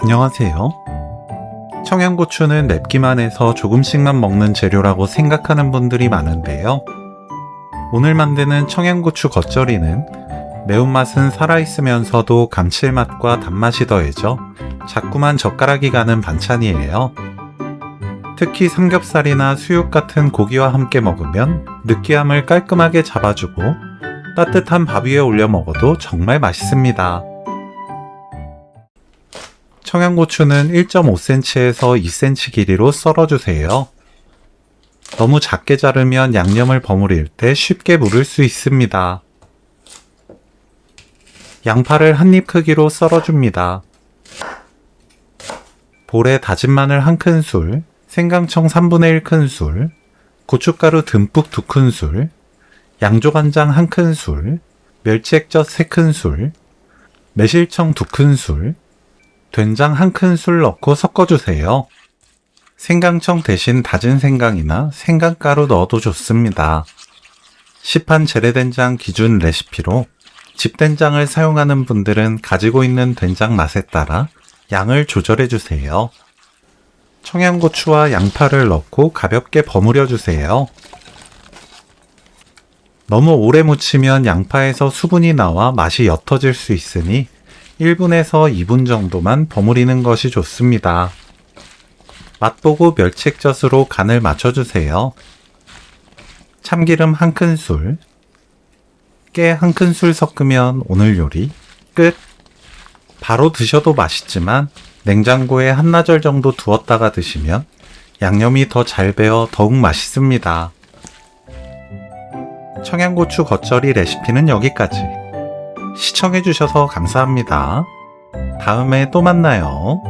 안녕하세요. 청양고추는 맵기만 해서 조금씩만 먹는 재료라고 생각하는 분들이 많은데요. 오늘 만드는 청양고추 겉절이는 매운맛은 살아있으면서도 감칠맛과 단맛이 더해져 자꾸만 젓가락이 가는 반찬이에요. 특히 삼겹살이나 수육 같은 고기와 함께 먹으면 느끼함을 깔끔하게 잡아주고 따뜻한 밥 위에 올려 먹어도 정말 맛있습니다. 청양고추는 1.5cm에서 2cm 길이로 썰어주세요. 너무 작게 자르면 양념을 버무릴 때 쉽게 무를 수 있습니다. 양파를 한 입 크기로 썰어줍니다. 볼에 다진 마늘 1큰술, 생강청 3분의 1 큰술, 고춧가루 듬뿍 2큰술, 양조간장 1큰술, 멸치액젓 3큰술, 매실청 2큰술, 된장 1큰술 넣고 섞어주세요. 생강청 대신 다진 생강이나 생강가루 넣어도 좋습니다. 시판 재래된장 기준 레시피로 집된장을 사용하는 분들은 가지고 있는 된장 맛에 따라 양을 조절해주세요. 청양고추와 양파를 넣고 가볍게 버무려주세요. 너무 오래 무치면 양파에서 수분이 나와 맛이 옅어질 수 있으니 1분에서 2분 정도만 버무리는 것이 좋습니다. 맛보고 멸치액젓으로 간을 맞춰주세요. 참기름 1큰술, 깨 1큰술 섞으면 오늘 요리 끝! 바로 드셔도 맛있지만 냉장고에 한나절 정도 두었다가 드시면 양념이 더 잘 배어 더욱 맛있습니다. 청양고추 겉절이 레시피는 여기까지. 시청해주셔서 감사합니다. 다음에 또 만나요.